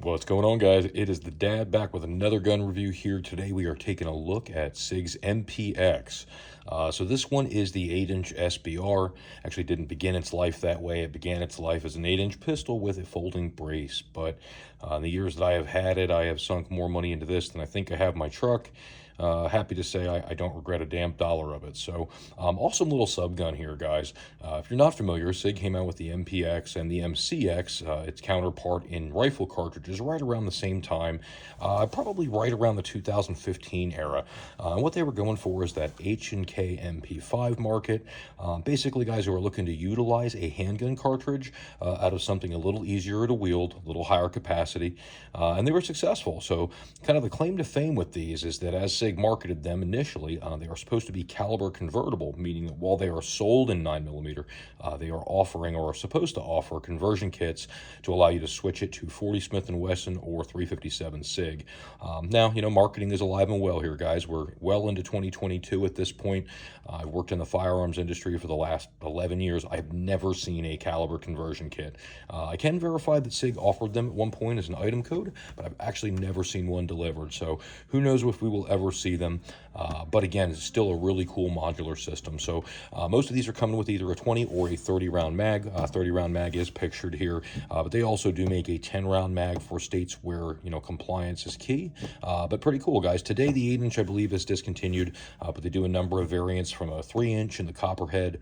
What's going on, guys? It is the Dad back with another gun review here. Today we are taking a look at Sig's MPX. So this one is the 8-inch SBR. Actually didn't begin its life that way. It began its life as an 8-inch pistol with a folding brace. But in the years that I have had it, I have sunk more money into this than I think I have my truck. Happy to say I don't regret a damn dollar of it. So awesome little sub gun here, guys. If you're not familiar, Sig came out with the MPX and the MCX, its counterpart in rifle cartridges, right around the same time, probably right around the 2015 era. And what they were going for is that H&K MP5 market. Basically, guys who are looking to utilize a handgun cartridge out of something a little easier to wield, a little higher capacity, and they were successful. So kind of the claim to fame with these is that as Sig marketed them initially, they are supposed to be caliber convertible, meaning that while they are sold in 9mm, they are offering or are supposed to offer conversion kits to allow you to switch it to 40 Smith & Wesson or 357 Sig. Now, you know, marketing is alive and well here, guys. We're well into 2022 at this point. I've worked in the firearms industry for the last 11 years. I've never seen a caliber conversion kit. I can verify that Sig offered them at one point as an item code, but I've actually never seen one delivered. So who knows if we will ever see them. But again, it's still a really cool modular system. So most of these are coming with either a 20 or a 30 round mag. 30 round mag is pictured here, but they also do make a 10 round mag for states where, you know, compliance is key. But pretty cool, guys. Today the 8-inch I believe is discontinued, but they do a number of variants from a 3-inch in the Copperhead.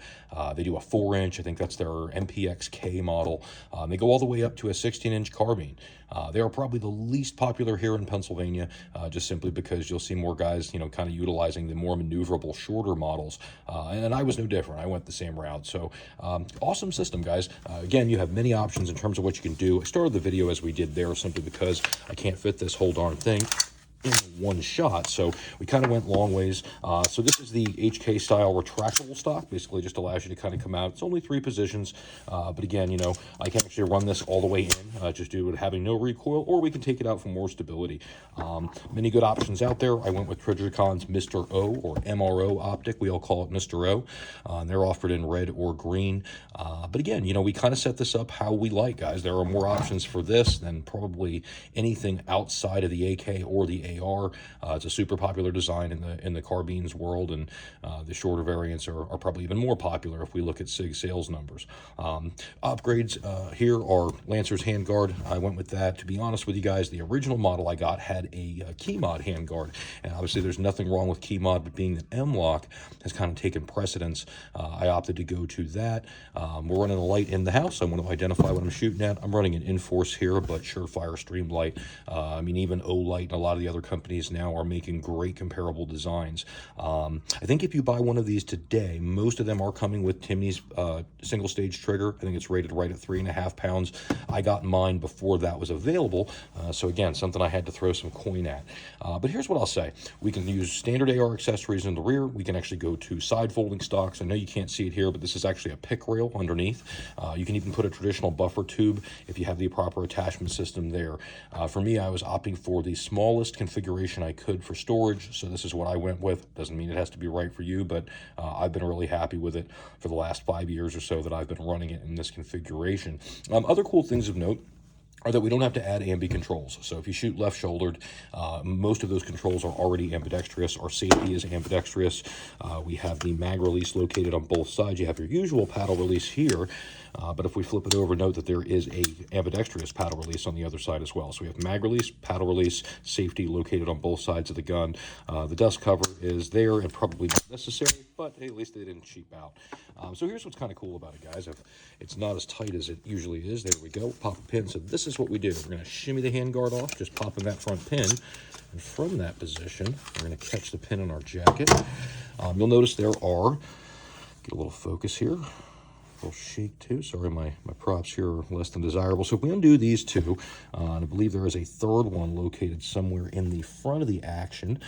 They do a 4-inch. I think that's their MPX-K model. They go all the way up to a 16-inch carbine. They are probably the least popular here in Pennsylvania, just simply because you'll see more guys, you know, kind of utilizing the more maneuverable, shorter models. And I was no different. I went the same route. So awesome system, guys. Again, you have many options in terms of what you can do. I started the video as we did there simply because I can't fit this whole darn thing in one shot, so we kind of went long ways. So this is the HK style retractable stock. Basically just allows you to kind of come out. It's only 3 positions, but again, you know, I can actually run this all the way in, just due to having no recoil, or we can take it out for more stability. Many good options out there. I went with Trijicon's Mr. O, or MRO optic. We all call it Mr. O. And they're offered in red or green. But again, you know, we kind of set this up how we like, guys. There are more options for this than probably anything outside of the AK or the AR. It's a super popular design in the carbines world, and the shorter variants are probably even more popular if we look at Sig sales numbers. Upgrades here are Lancer's Handguard. I went with that. To be honest with you guys, the original model I got had a key mod handguard, and obviously there's nothing wrong with key mod, but being that M-Lock has kind of taken precedence, I opted to go to that. We're running a light in the house. I want to identify what I'm shooting at. I'm running an Inforce here, but Surefire Stream light. I mean, even O-Light and a lot of the other companies now are making great comparable designs. I think if you buy one of these today, most of them are coming with Timney's single stage trigger. I think it's rated right at 3.5 pounds. I got mine before that was available, so again, something I had to throw some coin at. But here's what I'll say. We can use standard AR accessories in the rear. We can actually go to side folding stocks. I know you can't see it here, but this is actually a pick rail underneath. You can even put a traditional buffer tube if you have the proper attachment system there. For me, I was opting for the smallest configuration I could for storage, so this is what I went with. Doesn't mean it has to be right for you, but I've been really happy with it for the last 5 years or so that I've been running it in this configuration. Other cool things of note are that we don't have to add ambi controls. So if you shoot left shouldered, most of those controls are already ambidextrous. Our safety is ambidextrous. We have the mag release located on both sides. You have your usual paddle release here, but if we flip it over, note that there is a ambidextrous paddle release on the other side as well. So we have mag release, paddle release, safety located on both sides of the gun. The dust cover is there and probably not necessary, but hey, at least they didn't cheap out. So here's what's kind of cool about it, guys. If it's not as tight as it usually is, there we go, pop a pin. So this is what we do. We're going to shimmy the handguard off, just popping that front pin. And from that position, we're going to catch the pin in our jacket. You'll notice there are, get a little focus here, little shake too. Sorry, my props here are less than desirable. So if we undo these two, and I believe there is a third one located somewhere in the front of the action,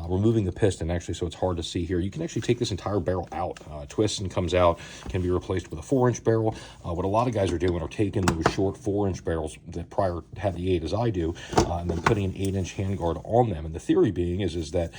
removing the piston actually, so it's hard to see here. You can actually take this entire barrel out, twists and comes out, can be replaced with a 4-inch barrel. What a lot of guys are doing are taking those short 4-inch barrels that prior had the 8 as I do, and then putting an 8-inch handguard on them. And the theory being is that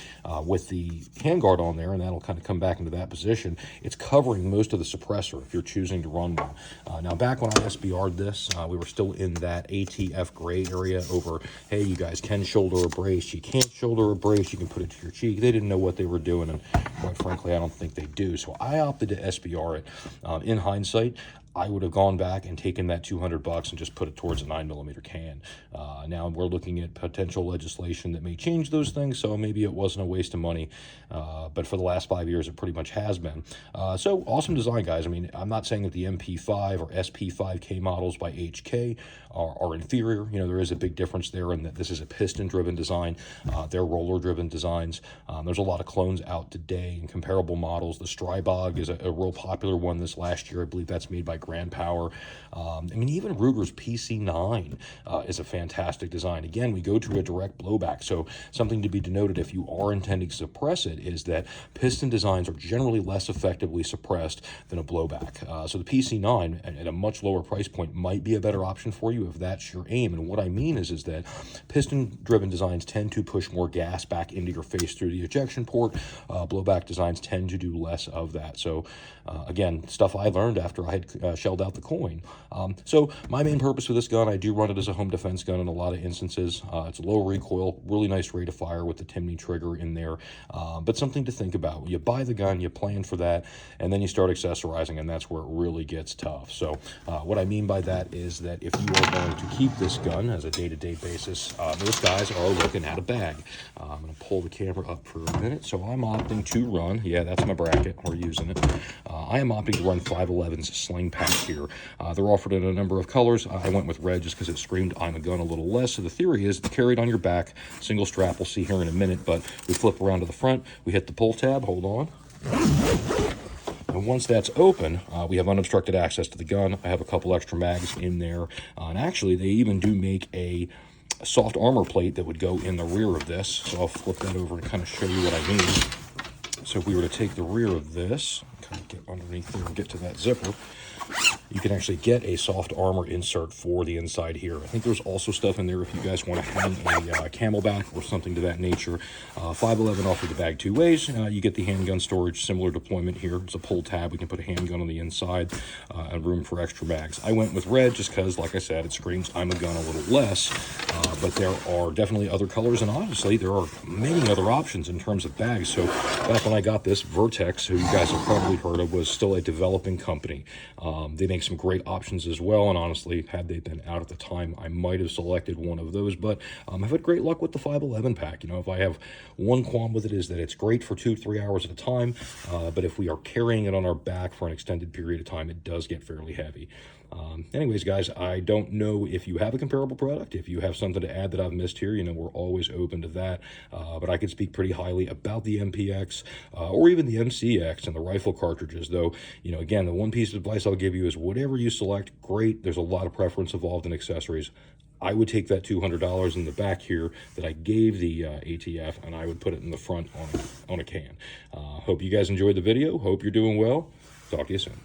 with the handguard on there, and that'll kind of come back into that position, it's covering most of the suppressor if you're choosing choosing to run one. Now, back when I SBR'd this, we were still in that ATF gray area over, hey, you guys can shoulder a brace, you can't shoulder a brace, you can put it to your cheek. They didn't know what they were doing, and quite frankly, I don't think they do. So I opted to SBR it. In hindsight, I would have gone back and taken that $200 and just put it towards a 9mm can. Now we're looking at potential legislation that may change those things, so maybe it wasn't a waste of money. But for the last 5 years, it pretty much has been. So awesome design, guys. I mean, I'm not saying that the MP5 or SP5K models by HK are inferior. You know, there is a big difference there in that this is a piston-driven design. They're roller-driven designs. There's a lot of clones out today in comparable models. The Strybog is a real popular one this last year. I believe that's made by Grand Power. I mean, even Ruger's PC9 is a fantastic design. Again, we go to a direct blowback, so something to be denoted if you are intending to suppress it is that piston designs are generally less effectively suppressed than a blowback. So the PC9 at a much lower price point might be a better option for you if that's your aim. And what I mean is that piston-driven designs tend to push more gas back into your face through the ejection port. Blowback designs tend to do less of that. So again, stuff I learned after I had shelled out the coin. So my main purpose with this gun, I do run it as a home defense gun in a lot of instances. It's a low recoil, really nice rate of fire with the Timney trigger in there, but something to think about. You buy the gun, you plan for that, and then you start accessorizing, and that's where it really gets tough. So what I mean by that is that if you are going to keep this gun as a day-to-day basis, most guys are looking at a bag. I'm going to pull the camera up for a minute. So I'm opting to run, yeah, that's my bracket, we're using it. I am opting to run 511's Sling pack here. They're offered in a number of colors. I went with red just because it screamed I'm a gun a little less. So the theory is to carry it on your back, single strap, we'll see here in a minute, but we flip around to the front, we hit the pull tab, hold on. And once that's open, we have unobstructed access to the gun. I have a couple extra mags in there. And actually, they even do make a soft armor plate that would go in the rear of this. So I'll flip that over and kind of show you what I mean. So if we were to take the rear of this, kind of get underneath there and get to that zipper, you can actually get a soft armor insert for the inside here. I think there's also stuff in there if you guys want to hang a camelback or something to that nature. 511 offered the bag two ways. You get the handgun storage, similar deployment here. It's a pull tab. We can put a handgun on the inside and room for extra bags. I went with red just because, like I said, it screams I'm a gun a little less. But there are definitely other colors, and honestly, there are many other options in terms of bags. So back when I got this, Vertex, who you guys have probably heard of, was still a developing company. They make some great options as well, and honestly, had they been out at the time, I might have selected one of those, but I've had great luck with the 511 pack. You know, if I have one qualm with it is that it's great for 2-3 hours at a time, but if we are carrying it on our back for an extended period of time, it does get fairly heavy. Anyways, guys, I don't know if you have a comparable product. If you have something to add that I've missed here, you know, we're always open to that. But I could speak pretty highly about the MPX or even the MCX and the rifle cartridges, though, you know, again, the one piece of advice I'll give you is whatever you select, great. There's a lot of preference involved in accessories. I would take that $200 in the back here that I gave the ATF, and I would put it in the front on a can. Hope you guys enjoyed the video. Hope you're doing well. Talk to you soon.